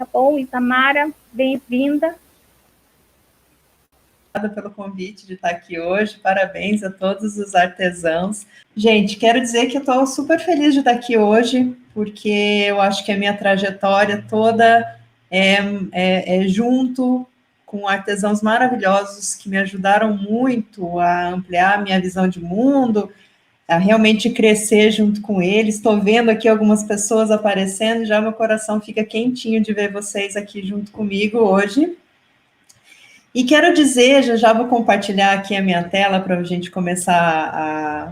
Tá bom, Itamara, bem-vinda. Obrigada pelo convite de estar aqui hoje, parabéns a todos os artesãos. Gente, quero dizer que eu estou super feliz de estar aqui hoje, porque eu acho que a minha trajetória toda é junto com artesãos maravilhosos que me ajudaram muito a ampliar a minha visão de mundo, a realmente crescer junto com eles. Estou vendo aqui algumas pessoas aparecendo, já meu coração fica quentinho de ver vocês aqui junto comigo hoje. E quero dizer, já vou compartilhar aqui a minha tela para a gente começar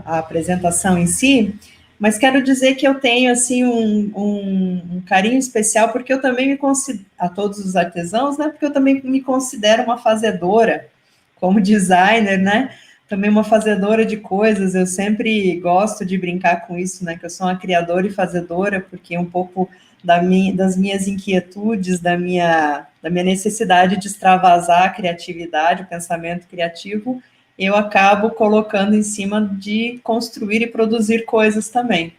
a apresentação em si, mas quero dizer que eu tenho, assim, um carinho especial, porque eu também me considero, a todos os artesãos, né, porque eu também me considero uma fazedora, como designer, né, também uma fazedora de coisas. Eu sempre gosto de brincar com isso, né, que eu sou uma criadora e fazedora, porque um pouco das minhas inquietudes, da minha necessidade de extravasar a criatividade, o pensamento criativo, eu acabo colocando em cima de construir e produzir coisas também.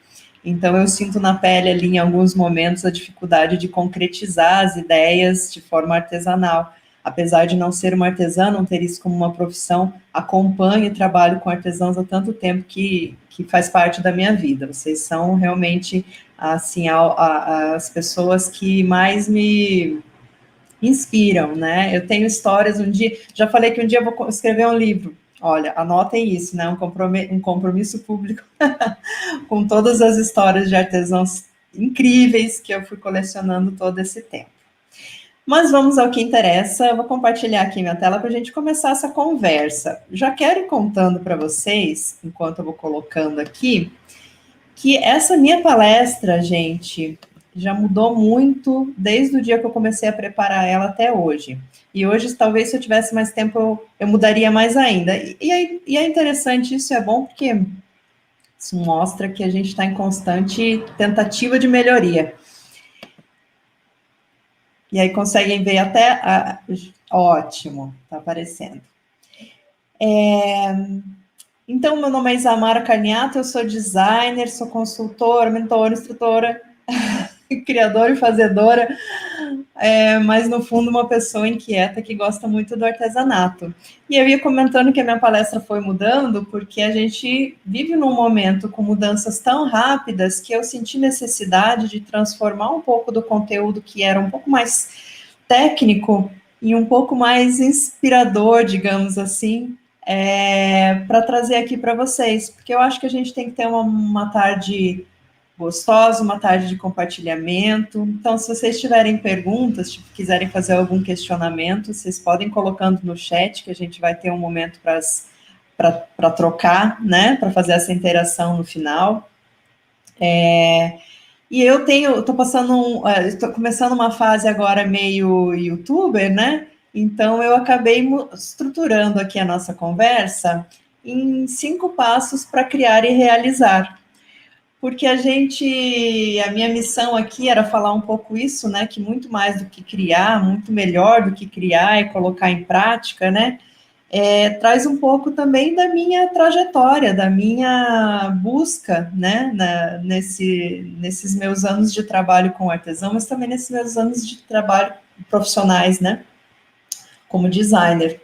Então, eu sinto na pele ali, em alguns momentos, a dificuldade de concretizar as ideias de forma artesanal. Apesar de não ser uma artesã, não ter isso como uma profissão, acompanho e trabalho com artesãos há tanto tempo que faz parte da minha vida. Vocês são realmente, assim, as pessoas que mais me inspiram, né? Eu tenho histórias, já falei que um dia eu vou escrever um livro. Olha, anotem isso, né? Um compromisso público com todas as histórias de artesãos incríveis que eu fui colecionando todo esse tempo. Mas vamos ao que interessa. Eu vou compartilhar aqui minha tela para a gente começar essa conversa. Já quero ir contando para vocês, enquanto eu vou colocando aqui, que essa minha palestra, gente, já mudou muito desde o dia que eu comecei a preparar ela até hoje. E hoje, talvez, se eu tivesse mais tempo, eu mudaria mais ainda. E é interessante, isso é bom, porque isso mostra que a gente está em constante tentativa de melhoria. E aí conseguem ver até... Ótimo, está aparecendo. Então, meu nome é Isamara Carniato, eu sou designer, sou consultora, mentora, instrutora, criadora e fazedora, mas no fundo uma pessoa inquieta que gosta muito do artesanato. E eu ia comentando que a minha palestra foi mudando, porque a gente vive num momento com mudanças tão rápidas que eu senti necessidade de transformar um pouco do conteúdo que era um pouco mais técnico e um pouco mais inspirador, digamos assim, para trazer aqui para vocês, porque eu acho que a gente tem que ter uma tarde gostosa, uma tarde de compartilhamento. Então, se vocês tiverem perguntas, quiserem fazer algum questionamento, vocês podem colocando no chat, que a gente vai ter um momento para trocar, né, para fazer essa interação no final. E eu estou estou começando uma fase agora meio youtuber, né? Então, eu acabei estruturando aqui a nossa conversa em 5 passos para criar e realizar. Porque a minha missão aqui era falar um pouco isso, né? Que muito mais do que criar, muito melhor do que criar e colocar em prática, né? Traz um pouco também da minha trajetória, da minha busca, né? Nesses meus anos de trabalho com artesão, mas também nesses meus anos de trabalho profissionais, né? Como designer.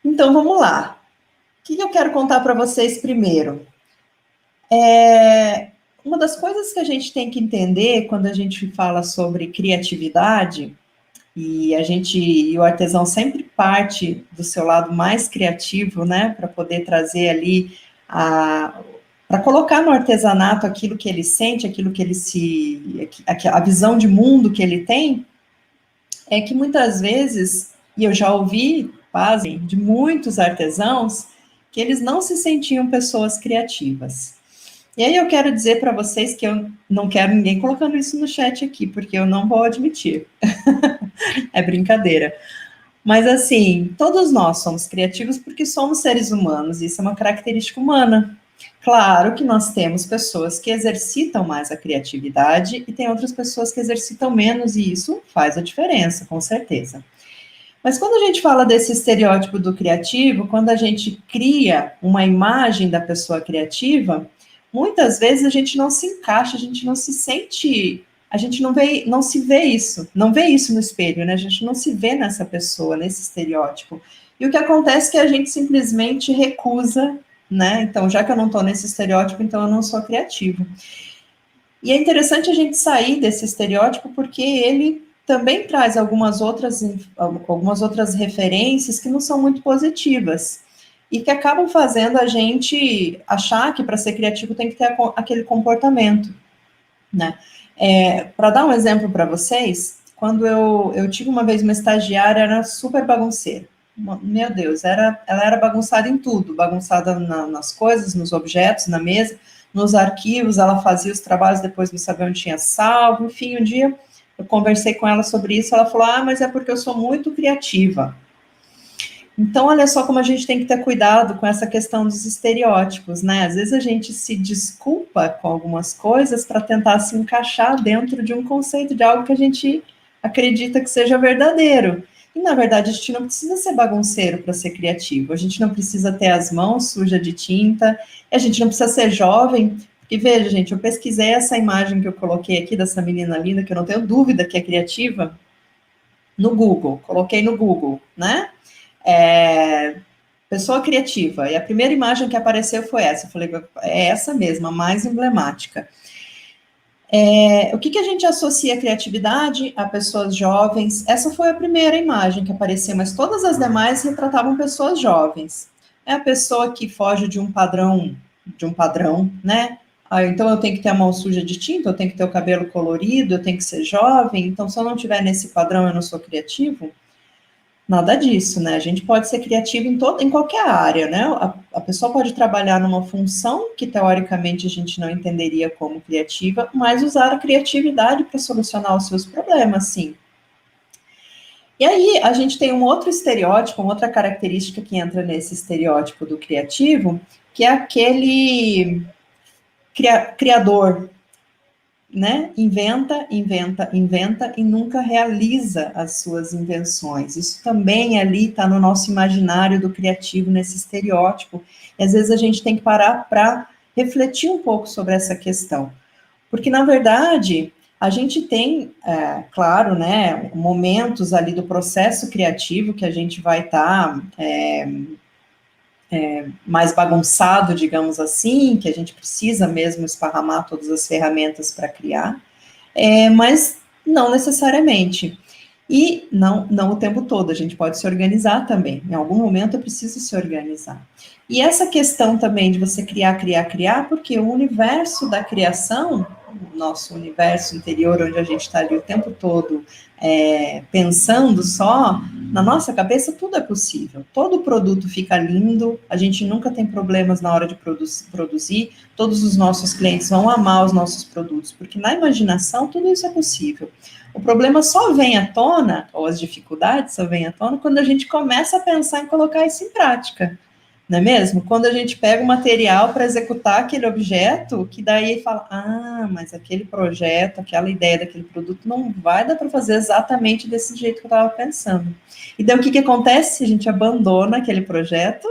Então, vamos lá. O que eu quero contar para vocês primeiro? Uma das coisas que a gente tem que entender quando a gente fala sobre criatividade, e o artesão sempre parte do seu lado mais criativo, né, para poder trazer ali para colocar no artesanato aquilo que ele sente, aquilo que a visão de mundo que ele tem, é que muitas vezes, e eu já ouvi, pasmem, de muitos artesãos, que eles não se sentiam pessoas criativas. E aí eu quero dizer para vocês que eu não quero ninguém colocando isso no chat aqui, porque eu não vou admitir. É brincadeira. Mas, assim, todos nós somos criativos porque somos seres humanos, isso é uma característica humana. Claro que nós temos pessoas que exercitam mais a criatividade e tem outras pessoas que exercitam menos, e isso faz a diferença, com certeza. Mas quando a gente fala desse estereótipo do criativo, quando a gente cria uma imagem da pessoa criativa, muitas vezes a gente não se encaixa, a gente não se sente a gente não se vê isso, não vê isso no espelho, né? A gente não se vê nessa pessoa, nesse estereótipo. E o que acontece é que a gente simplesmente recusa, né? Então, já que eu não estou nesse estereótipo, então eu não sou criativo. E é interessante a gente sair desse estereótipo porque ele também traz algumas outras referências que não são muito positivas e que acabam fazendo a gente achar que para ser criativo tem que ter aquele comportamento, né? Para dar um exemplo para vocês, quando eu tive uma vez uma estagiária, era super bagunceira. Meu Deus, ela era bagunçada em tudo, bagunçada nas coisas, nos objetos, na mesa, nos arquivos, ela fazia os trabalhos, depois não sabia onde tinha salvo, enfim, um dia eu conversei com ela sobre isso, ela falou, mas é porque eu sou muito criativa. Então, olha só como a gente tem que ter cuidado com essa questão dos estereótipos, né? Às vezes a gente se desculpa com algumas coisas para tentar se encaixar dentro de um conceito de algo que a gente acredita que seja verdadeiro. E, na verdade, a gente não precisa ser bagunceiro para ser criativo, a gente não precisa ter as mãos sujas de tinta, a gente não precisa ser jovem. Porque, veja, gente, eu pesquisei essa imagem que eu coloquei aqui dessa menina linda, que eu não tenho dúvida que é criativa, no Google, coloquei no Google, né? Pessoa criativa, e a primeira imagem que apareceu foi essa, eu falei, é essa mesmo, a mais emblemática. O que a gente associa a criatividade a pessoas jovens? Essa foi a primeira imagem que apareceu, mas todas as demais retratavam pessoas jovens. É a pessoa que foge de um padrão, né? Então eu tenho que ter a mão suja de tinta, eu tenho que ter o cabelo colorido, eu tenho que ser jovem, então se eu não tiver nesse padrão eu não sou criativo. Nada disso, né? A gente pode ser criativo em qualquer área, né? A pessoa pode trabalhar numa função que, teoricamente, a gente não entenderia como criativa, mas usar a criatividade para solucionar os seus problemas, sim. E aí, a gente tem um outro estereótipo, uma outra característica que entra nesse estereótipo do criativo, que é aquele criador, né? Inventa e nunca realiza as suas invenções. Isso também ali está no nosso imaginário do criativo, nesse estereótipo. E às vezes a gente tem que parar para refletir um pouco sobre essa questão. Porque, na verdade, a gente tem, claro, né, momentos ali do processo criativo que a gente vai estar mais bagunçado, digamos assim, que a gente precisa mesmo esparramar todas as ferramentas para criar, mas não necessariamente. E não o tempo todo, a gente pode se organizar também. Em algum momento eu preciso se organizar. E essa questão também de você criar, porque o universo da criação, o nosso universo interior, onde a gente está ali o tempo todo pensando só, na nossa cabeça tudo é possível. Todo produto fica lindo, a gente nunca tem problemas na hora de produzir, todos os nossos clientes vão amar os nossos produtos, porque na imaginação tudo isso é possível. O problema só vem à tona, ou as dificuldades só vêm à tona, quando a gente começa a pensar em colocar isso em prática, não é mesmo? Quando a gente pega o material para executar aquele objeto, que daí fala, mas aquele projeto, aquela ideia daquele produto não vai dar para fazer exatamente desse jeito que eu estava pensando. E daí o que acontece? A gente abandona aquele projeto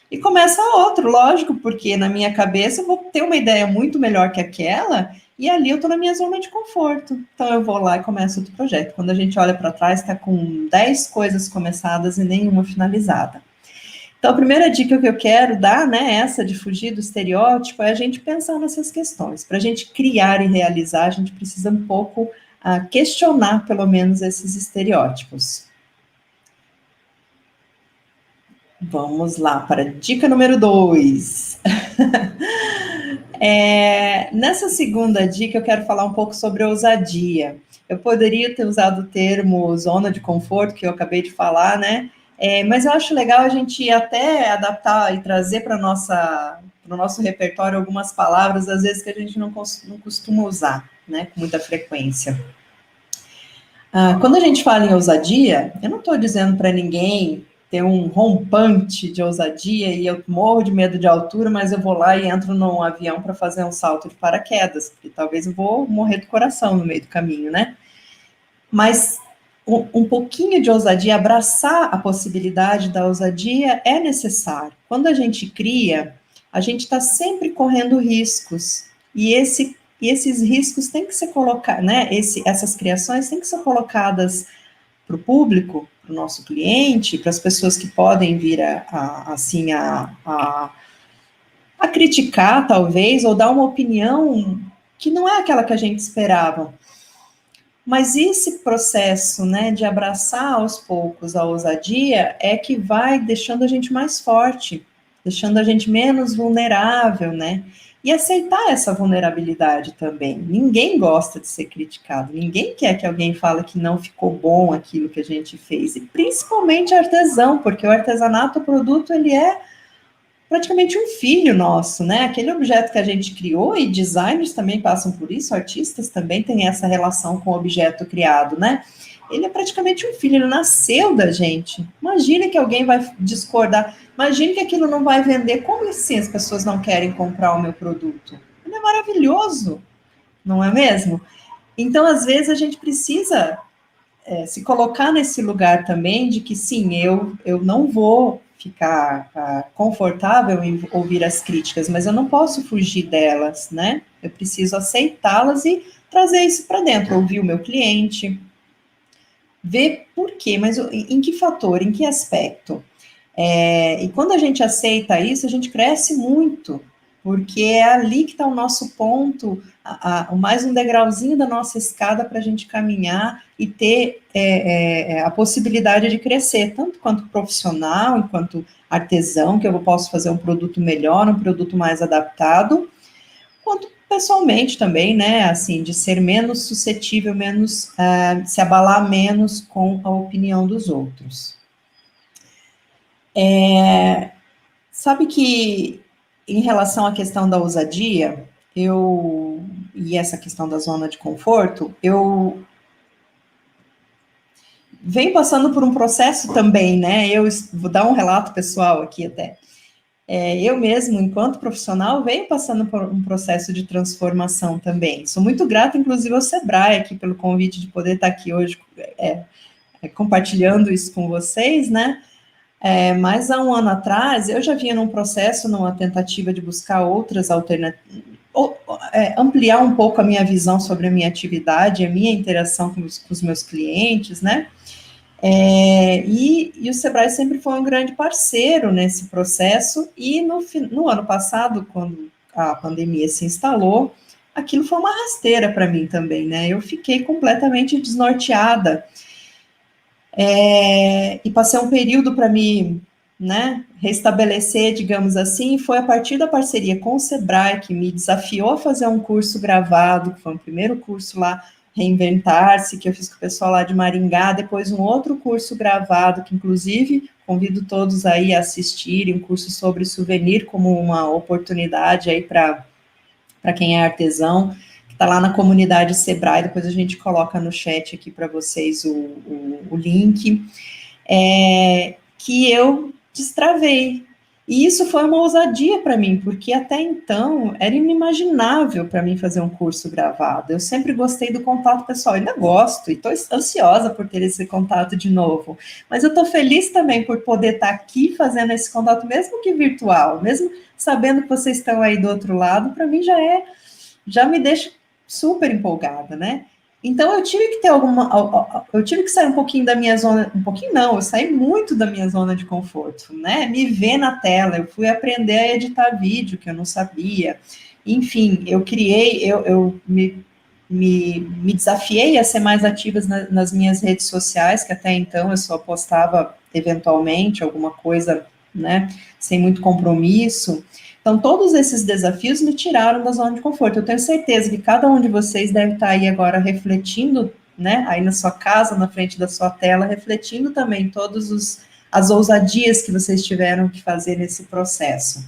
e começa outro, lógico, porque na minha cabeça eu vou ter uma ideia muito melhor que aquela, e ali eu estou na minha zona de conforto. Então eu vou lá e começo outro projeto. Quando a gente olha para trás, está com 10 coisas começadas e nenhuma finalizada. Então a primeira dica que eu quero dar, né, essa de fugir do estereótipo, é a gente pensar nessas questões. Para a gente criar e realizar, a gente precisa um pouco questionar, pelo menos, esses estereótipos. Vamos lá para a dica número 2. Nessa segunda dica, eu quero falar um pouco sobre ousadia. Eu poderia ter usado o termo zona de conforto, que eu acabei de falar, né? Mas eu acho legal a gente até adaptar e trazer para o nosso repertório algumas palavras, às vezes, que a gente não costuma usar, né, com muita frequência. Quando a gente fala em ousadia, eu não estou dizendo para ninguém ter um rompante de ousadia e eu morro de medo de altura, mas eu vou lá e entro num avião para fazer um salto de paraquedas, porque talvez eu vou morrer do coração no meio do caminho, né? Mas um pouquinho de ousadia, abraçar a possibilidade da ousadia é necessário. Quando a gente cria, a gente está sempre correndo riscos, e e esses riscos têm que ser colocados, né? Essas criações têm que ser colocadas para o público, para o nosso cliente, para as pessoas que podem vir a criticar, talvez, ou dar uma opinião que não é aquela que a gente esperava. Mas esse processo, né, de abraçar aos poucos a ousadia é que vai deixando a gente mais forte, deixando a gente menos vulnerável, né? E aceitar essa vulnerabilidade também. Ninguém gosta de ser criticado, ninguém quer que alguém fale que não ficou bom aquilo que a gente fez, e principalmente artesão, porque o artesanato, o produto, ele é praticamente um filho nosso, né? Aquele objeto que a gente criou, e designers também passam por isso, artistas também têm essa relação com o objeto criado, né? Ele é praticamente um filho, ele nasceu da gente. Imagine que alguém vai discordar, imagine que aquilo não vai vender, como assim as pessoas não querem comprar o meu produto? Ele é maravilhoso, não é mesmo? Então, às vezes, a gente precisa se colocar nesse lugar também de que, sim, eu não vou ficar confortável em ouvir as críticas, mas eu não posso fugir delas, né? Eu preciso aceitá-las e trazer isso para dentro, ouvir o meu cliente, ver por quê, mas em que fator, em que aspecto. E quando a gente aceita isso, a gente cresce muito, porque é ali que está o nosso ponto, mais um degrauzinho da nossa escada para a gente caminhar e ter a possibilidade de crescer, tanto quanto profissional, enquanto artesão, que eu posso fazer um produto melhor, um produto mais adaptado, quanto pessoalmente também, né, assim, de ser menos suscetível, menos, se abalar menos com a opinião dos outros. Sabe que, em relação à questão da ousadia, e essa questão da zona de conforto, eu venho passando por um processo também, né? Eu vou dar um relato pessoal aqui até. Eu mesmo, enquanto profissional, venho passando por um processo de transformação também. Sou muito grata, inclusive, ao Sebrae aqui pelo convite de poder estar aqui hoje compartilhando isso com vocês, né? Mas há um ano atrás, eu já vinha num processo, numa tentativa de buscar outras alternativas, ampliar um pouco a minha visão sobre a minha atividade, a minha interação com os meus clientes, né? E o Sebrae sempre foi um grande parceiro nesse processo, e no ano passado, quando a pandemia se instalou, aquilo foi uma rasteira para mim também, né? Eu fiquei completamente desnorteada, e passei um período para me, né, restabelecer, digamos assim, e foi a partir da parceria com o Sebrae que me desafiou a fazer um curso gravado, que foi o primeiro curso lá, Reinventar-se, que eu fiz com o pessoal lá de Maringá, depois um outro curso gravado, que inclusive convido todos aí a assistirem, um curso sobre souvenir como uma oportunidade aí para quem é artesão, que está lá na comunidade Sebrae, depois a gente coloca no chat aqui para vocês o link, que eu destravei. E isso foi uma ousadia para mim, porque até então era inimaginável para mim fazer um curso gravado. Eu sempre gostei do contato pessoal, ainda gosto, e estou ansiosa por ter esse contato de novo. Mas eu estou feliz também por poder estar aqui fazendo esse contato, mesmo que virtual, mesmo sabendo que vocês estão aí do outro lado, para mim já me deixa super empolgada, né? Então, eu tive que sair um pouquinho da minha zona, um pouquinho não, eu saí muito da minha zona de conforto, né? Me ver na tela, eu fui aprender a editar vídeo, que eu não sabia. Enfim, eu me desafiei a ser mais ativa nas minhas redes sociais, que até então eu só postava eventualmente alguma coisa, né, sem muito compromisso. Então, todos esses desafios me tiraram da zona de conforto. Eu tenho certeza que cada um de vocês deve estar aí agora refletindo, né, aí na sua casa, na frente da sua tela, refletindo também todas as ousadias que vocês tiveram que fazer nesse processo.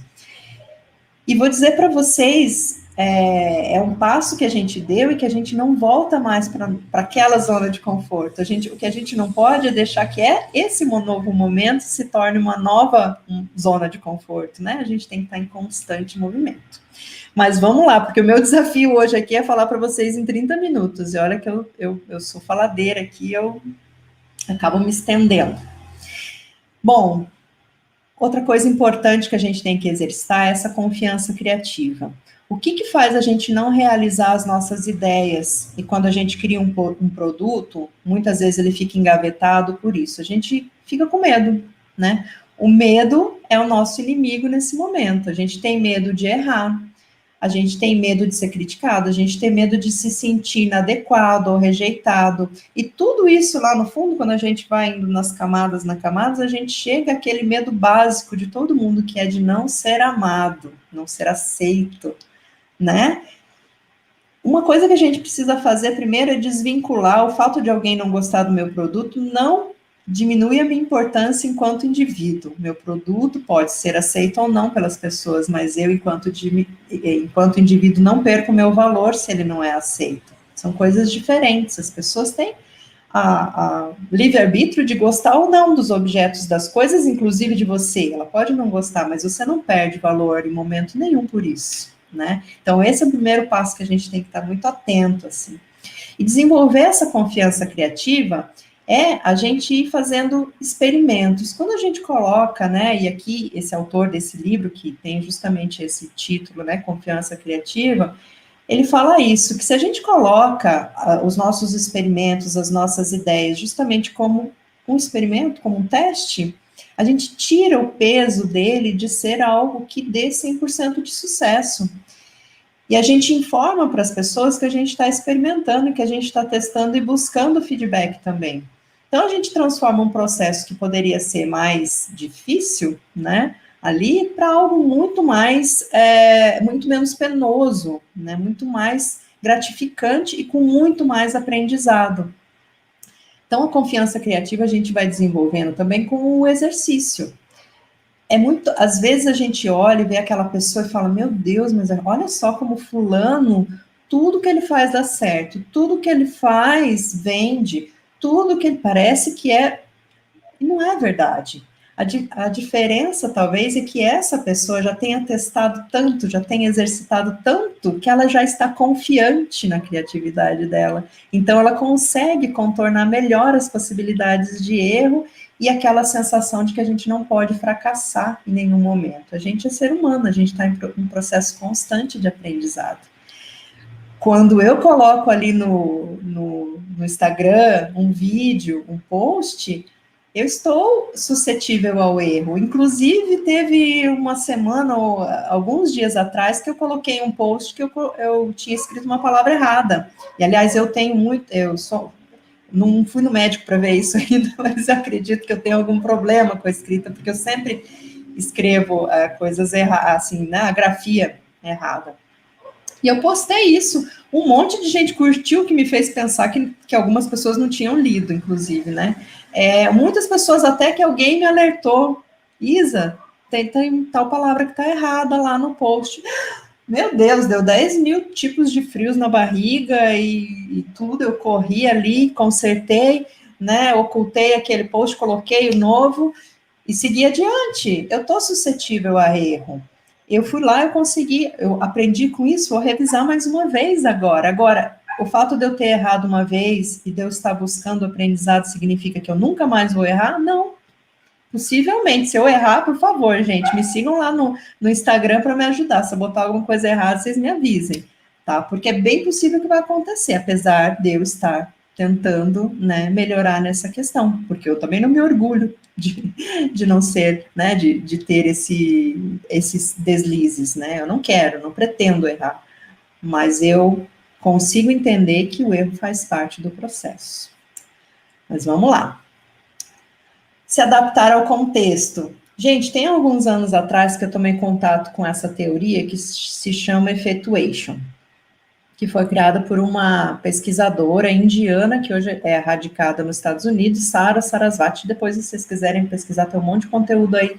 E vou dizer para vocês, é um passo que a gente deu e que a gente não volta mais para aquela zona de conforto. O que a gente não pode é deixar que esse novo momento se torne uma nova zona de conforto, né? A gente tem que estar em constante movimento. Mas vamos lá, porque o meu desafio hoje aqui é falar para vocês em 30 minutos. E olha que eu sou faladeira aqui, eu acabo me estendendo. Bom, Outra coisa importante que a gente tem que exercitar é essa confiança criativa. O que faz a gente não realizar as nossas ideias? E quando a gente cria um produto, muitas vezes ele fica engavetado por isso. A gente fica com medo, né? O medo é o nosso inimigo nesse momento. A gente tem medo de errar, a gente tem medo de ser criticado, a gente tem medo de se sentir inadequado ou rejeitado. E tudo isso lá no fundo, quando a gente vai indo nas camadas, a gente chega àquele medo básico de todo mundo, que é de não ser amado, não ser aceito, né? Uma coisa que a gente precisa fazer primeiro é desvincular o fato de alguém não gostar do meu produto, não diminui a minha importância enquanto indivíduo. Meu produto pode ser aceito ou não pelas pessoas, mas eu, enquanto indivíduo, não perco o meu valor se ele não é aceito. São coisas diferentes. As pessoas têm a livre-arbítrio de gostar ou não dos objetos, das coisas, inclusive de você. Ela pode não gostar, mas você não perde valor em momento nenhum por isso, né? Então, esse é o primeiro passo que a gente tem que estar muito atento, assim. E desenvolver essa confiança criativa é a gente ir fazendo experimentos. Quando a gente coloca, né, e aqui esse autor desse livro, que tem justamente esse título, né, Confiança Criativa, ele fala isso, que se a gente coloca os nossos experimentos, as nossas ideias, justamente como um experimento, como um teste, a gente tira o peso dele de ser algo que dê 100% de sucesso. E a gente informa para as pessoas que a gente está experimentando, que a gente está testando e buscando feedback também. Então, a gente transforma um processo que poderia ser mais difícil, né, ali, para algo muito mais, muito menos penoso, né, muito mais gratificante e com muito mais aprendizado. Então, a confiança criativa a gente vai desenvolvendo também com o exercício. Às vezes a gente olha e vê aquela pessoa e fala, meu Deus, mas olha só como fulano, tudo que ele faz dá certo, tudo que ele faz vende, tudo que ele parece que é, e não é verdade. A diferença, talvez, é que essa pessoa já tenha testado tanto, já tenha exercitado tanto, que ela já está confiante na criatividade dela. Então, ela consegue contornar melhor as possibilidades de erro e aquela sensação de que a gente não pode fracassar em nenhum momento. A gente é ser humano, a gente está em um processo constante de aprendizado. Quando eu coloco ali no Instagram um vídeo, um post, eu estou suscetível ao erro. Inclusive, teve uma semana ou alguns dias atrás que eu coloquei um post que eu tinha escrito uma palavra errada. E, aliás, não fui no médico para ver isso ainda, mas eu acredito que eu tenho algum problema com a escrita, porque eu sempre escrevo coisas erradas, assim, né, a grafia errada. E eu postei isso, um monte de gente curtiu, que me fez pensar que algumas pessoas não tinham lido, inclusive, né? Muitas pessoas até que alguém me alertou, Isa, tem tal palavra que está errada lá no post. Meu Deus, deu 10 mil tipos de frios na barriga e tudo, eu corri ali, consertei, né, ocultei aquele post, coloquei o novo e segui adiante. Eu estou suscetível a erro. Eu fui lá, eu aprendi com isso, vou revisar mais uma vez agora. Agora, o fato de eu ter errado uma vez e de eu estar buscando aprendizado significa que eu nunca mais vou errar? Não. Possivelmente, se eu errar, por favor, gente, me sigam lá no Instagram para me ajudar. Se eu botar alguma coisa errada, vocês me avisem, tá? Porque é bem possível que vai acontecer, apesar de eu estar tentando, né, melhorar nessa questão, porque eu também não me orgulho de não ser, né, de ter esses deslizes, né? Eu não quero, não pretendo errar, mas eu consigo entender que o erro faz parte do processo. Mas vamos lá. Se adaptar ao contexto. Gente, tem alguns anos atrás que eu tomei contato com essa teoria que se chama Effectuation, que foi criada por uma pesquisadora indiana, que hoje é radicada nos Estados Unidos, Sara Sarasvati. Depois, se vocês quiserem pesquisar, tem um monte de conteúdo aí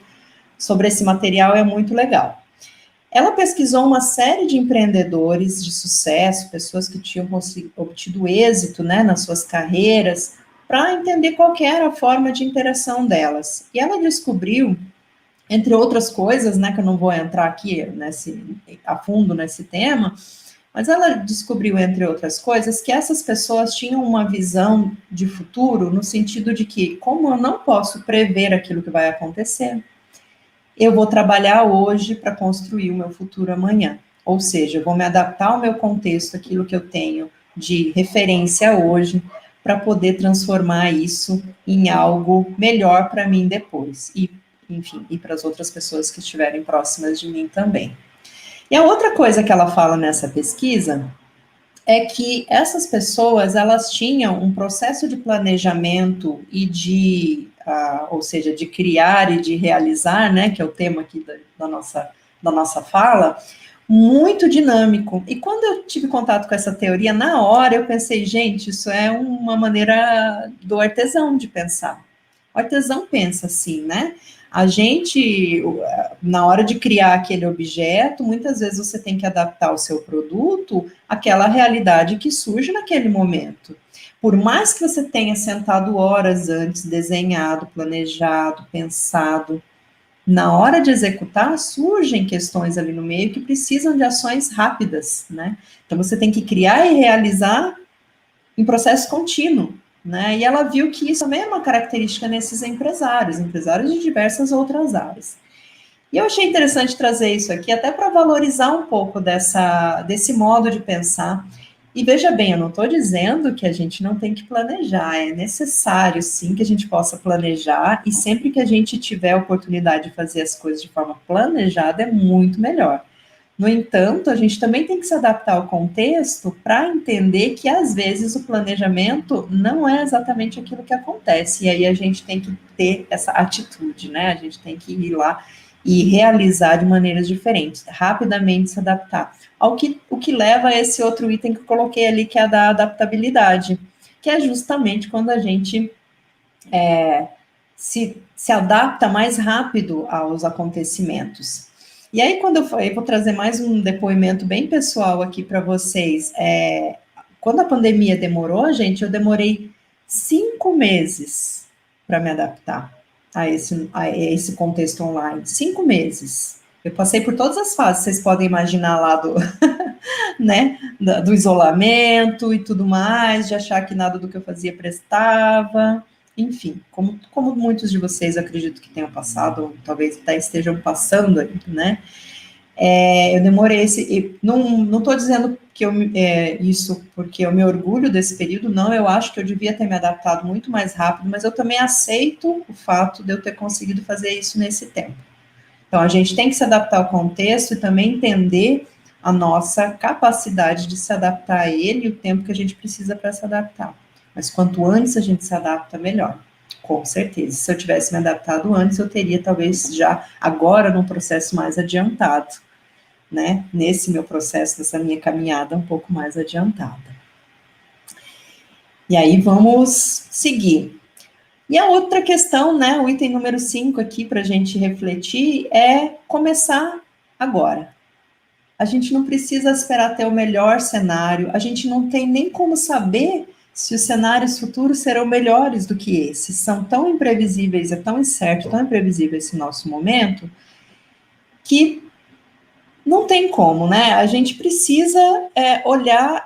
sobre esse material, é muito legal. Ela pesquisou uma série de empreendedores de sucesso, pessoas que tinham obtido êxito, né, nas suas carreiras, para entender qual que era a forma de interação delas. E ela descobriu, entre outras coisas, né, que eu não vou entrar aqui a fundo nesse tema, mas ela descobriu, entre outras coisas, que essas pessoas tinham uma visão de futuro no sentido de que, como eu não posso prever aquilo que vai acontecer, eu vou trabalhar hoje para construir o meu futuro amanhã. Ou seja, eu vou me adaptar ao meu contexto, aquilo que eu tenho de referência hoje, para poder transformar isso em algo melhor para mim depois. E, enfim, e para as outras pessoas que estiverem próximas de mim também. E a outra coisa que ela fala nessa pesquisa é que essas pessoas, elas tinham um processo de planejamento e de, ou seja, de criar e de realizar, né, que é o tema aqui da nossa fala, muito dinâmico. E quando eu tive contato com essa teoria, na hora eu pensei, gente, isso é uma maneira do artesão de pensar. O artesão pensa assim, né? A gente, na hora de criar aquele objeto, muitas vezes você tem que adaptar o seu produto àquela realidade que surge naquele momento. Por mais que você tenha sentado horas antes, desenhado, planejado, pensado, na hora de executar, surgem questões ali no meio que precisam de ações rápidas, né? Então, você tem que criar e realizar em processo contínuo, né? E ela viu que isso também é uma característica nesses empresários de diversas outras áreas. E eu achei interessante trazer isso aqui, até para valorizar um pouco desse modo de pensar. E veja bem, eu não estou dizendo que a gente não tem que planejar, é necessário sim que a gente possa planejar, e sempre que a gente tiver a oportunidade de fazer as coisas de forma planejada, é muito melhor. No entanto, a gente também tem que se adaptar ao contexto para entender que, às vezes, o planejamento não é exatamente aquilo que acontece, e aí a gente tem que ter essa atitude, né? A gente tem que ir lá e realizar de maneiras diferentes, rapidamente se adaptar. O que leva a esse outro item que eu coloquei ali, que é a da adaptabilidade, que é justamente quando a gente se adapta mais rápido aos acontecimentos. E aí, quando eu vou trazer mais um depoimento bem pessoal aqui para vocês, quando a pandemia demorou, gente, eu demorei 5 meses para me adaptar a esse contexto online. 5 meses. Eu passei por todas as fases, vocês podem imaginar lá né, do isolamento e tudo mais, de achar que nada do que eu fazia prestava, enfim, como muitos de vocês acredito que tenham passado, ou talvez até estejam passando, né? Eu demorei não estou dizendo que isso porque eu me orgulho desse período, não, eu acho que eu devia ter me adaptado muito mais rápido, mas eu também aceito o fato de eu ter conseguido fazer isso nesse tempo. Então, a gente tem que se adaptar ao contexto e também entender a nossa capacidade de se adaptar a ele e o tempo que a gente precisa para se adaptar. Mas quanto antes a gente se adapta, melhor. Com certeza. Se eu tivesse me adaptado antes, eu teria talvez já agora num processo mais adiantado, né? Nesse meu processo, nessa minha caminhada um pouco mais adiantada. E aí vamos seguir. E a outra questão, né, o item número 5 aqui para a gente refletir é começar agora. A gente não precisa esperar ter o melhor cenário, a gente não tem nem como saber se os cenários futuros serão melhores do que esses. São tão imprevisíveis, é tão incerto, tão imprevisível esse nosso momento, que não tem como, né? A gente precisa olhar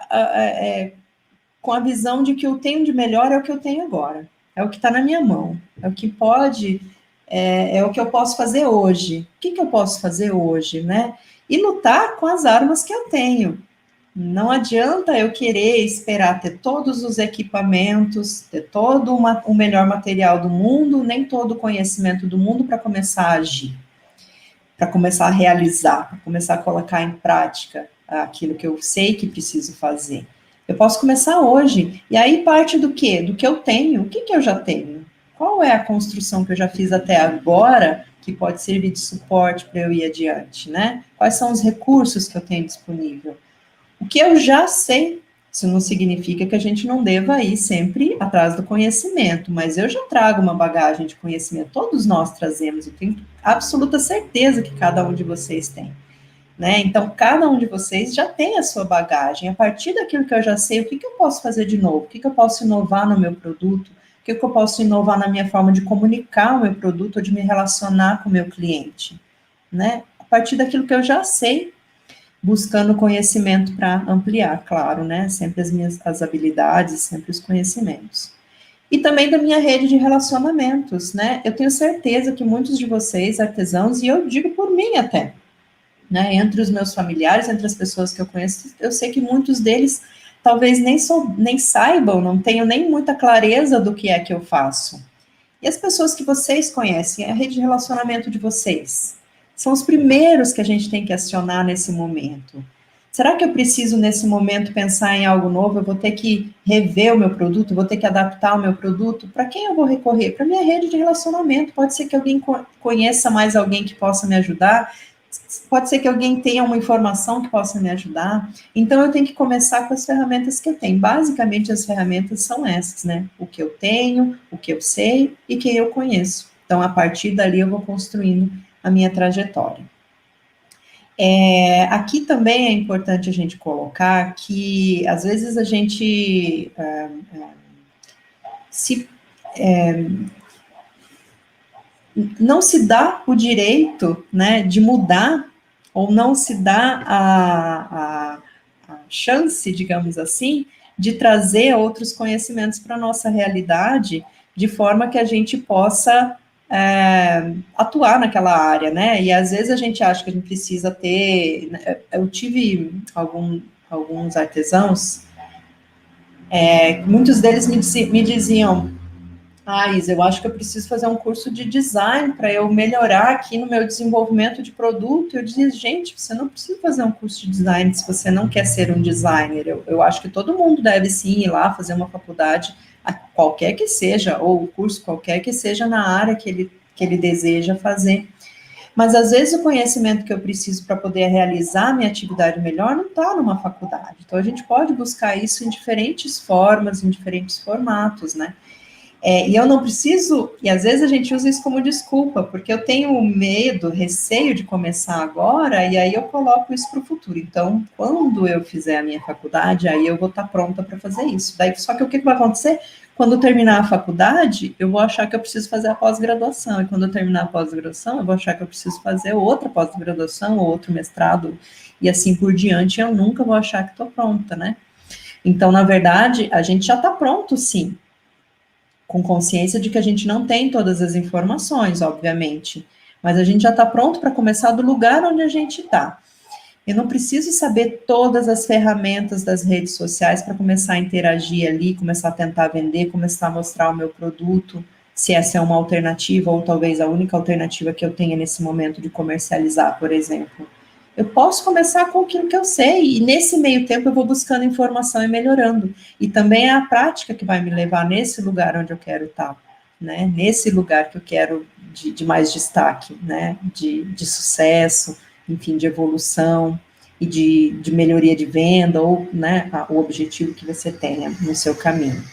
com a visão de que eu tenho de melhor é o que eu tenho agora. É o que está na minha mão, é o que pode, é o que eu posso fazer hoje. O que eu posso fazer hoje, né? E lutar com as armas que eu tenho. Não adianta eu querer esperar ter todos os equipamentos, ter todo o melhor material do mundo, nem todo o conhecimento do mundo para começar a agir, para começar a realizar, para começar a colocar em prática aquilo que eu sei que preciso fazer. Eu posso começar hoje. E aí parte do quê? Do que eu tenho. O que eu já tenho? Qual é a construção que eu já fiz até agora que pode servir de suporte para eu ir adiante, né? Quais são os recursos que eu tenho disponível? O que eu já sei, isso não significa que a gente não deva ir sempre atrás do conhecimento, mas eu já trago uma bagagem de conhecimento, todos nós trazemos, eu tenho absoluta certeza que cada um de vocês tem. Né? Então, cada um de vocês já tem a sua bagagem. A partir daquilo que eu já sei, o que eu posso fazer de novo? O que eu posso inovar no meu produto? O que eu posso inovar na minha forma de comunicar o meu produto ou de me relacionar com o meu cliente? Né? A partir daquilo que eu já sei, buscando conhecimento para ampliar, claro, né? Sempre as habilidades, sempre os conhecimentos. e também da minha rede de relacionamentos, né? Eu tenho certeza que muitos de vocês, artesãos, e eu digo por mim até, né? Entre os meus familiares, entre as pessoas que eu conheço, eu sei que muitos deles talvez nem saibam, não tenham nem muita clareza do que é que eu faço. E as pessoas que vocês conhecem, a rede de relacionamento de vocês, são os primeiros que a gente tem que acionar nesse momento. Será que eu preciso, nesse momento, pensar em algo novo? Eu vou ter que rever o meu produto, vou ter que adaptar o meu produto? Para quem eu vou recorrer? Para a minha rede de relacionamento. Pode ser que alguém conheça mais alguém que possa me ajudar, pode ser que alguém tenha uma informação que possa me ajudar. Então, eu tenho que começar com as ferramentas que eu tenho. Basicamente, as ferramentas são essas, né? O que eu tenho, o que eu sei e quem eu conheço. Então, a partir dali, eu vou construindo a minha trajetória. Aqui também é importante a gente colocar que, às vezes, a gente não se dá o direito, né, de mudar, ou não se dá a chance, digamos assim, de trazer outros conhecimentos para a nossa realidade, de forma que a gente possa atuar naquela área, né? E às vezes a gente acha que a gente precisa ter. Eu tive alguns artesãos, muitos deles me diziam: Isa, eu acho que eu preciso fazer um curso de design para eu melhorar aqui no meu desenvolvimento de produto. Eu dizia, gente, você não precisa fazer um curso de design se você não quer ser um designer. Eu acho que todo mundo deve sim ir lá fazer uma faculdade, qualquer que seja, ou um curso qualquer que seja na área que ele deseja fazer. Mas às vezes o conhecimento que eu preciso para poder realizar minha atividade melhor não está numa faculdade. Então a gente pode buscar isso em diferentes formas, em diferentes formatos, né? E eu não preciso, e às vezes a gente usa isso como desculpa, porque eu tenho medo, receio de começar agora, e aí eu coloco isso para o futuro. Então, quando eu fizer a minha faculdade, aí eu vou estar pronta para fazer isso. Daí, só que o que vai acontecer? Quando eu terminar a faculdade, eu vou achar que eu preciso fazer a pós-graduação, e quando eu terminar a pós-graduação, eu vou achar que eu preciso fazer outra pós-graduação, ou outro mestrado, e assim por diante, eu nunca vou achar que estou pronta, né? Então, na verdade, a gente já está pronto, sim, com consciência de que a gente não tem todas as informações, obviamente, mas a gente já está pronto para começar do lugar onde a gente está. Eu não preciso saber todas as ferramentas das redes sociais para começar a interagir ali, começar a tentar vender, começar a mostrar o meu produto, se essa é uma alternativa, ou talvez a única alternativa que eu tenha nesse momento de comercializar, por exemplo. Eu posso começar com aquilo que eu sei, e nesse meio tempo eu vou buscando informação e melhorando. E também é a prática que vai me levar nesse lugar onde eu quero estar, né? Nesse lugar que eu quero de mais destaque, né? De sucesso, enfim, de evolução e de melhoria de venda, ou, né, o objetivo que você tenha no seu caminho.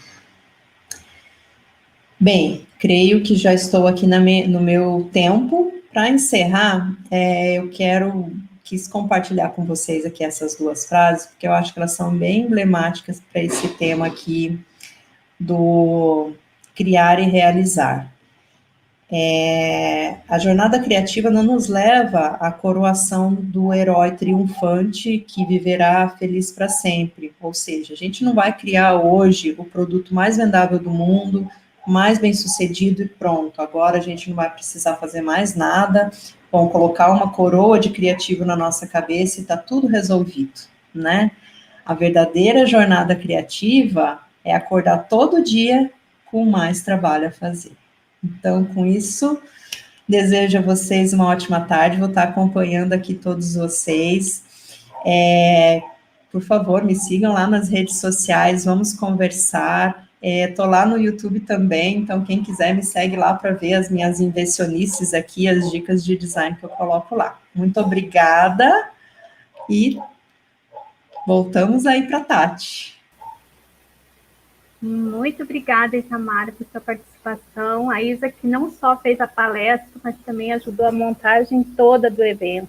Bem, creio que já estou aqui no meu tempo. Para encerrar, eu quis compartilhar com vocês aqui essas duas frases, porque eu acho que elas são bem emblemáticas para esse tema aqui do criar e realizar. A jornada criativa não nos leva à coroação do herói triunfante que viverá feliz para sempre. Ou seja, a gente não vai criar hoje o produto mais vendável do mundo, mais bem sucedido e pronto. Agora a gente não vai precisar fazer mais nada, vão colocar uma coroa de criativo na nossa cabeça e está tudo resolvido, né? A verdadeira jornada criativa é acordar todo dia com mais trabalho a fazer. Então, com isso, desejo a vocês uma ótima tarde, vou estar acompanhando aqui todos vocês. Por favor, me sigam lá nas redes sociais, vamos conversar. Estou lá no YouTube também, então quem quiser me segue lá para ver as minhas invencionices aqui, as dicas de design que eu coloco lá. Muito obrigada e voltamos aí para a Tati. Muito obrigada, Itamara, por sua participação. A Isa que não só fez a palestra, mas também ajudou a montagem toda do evento.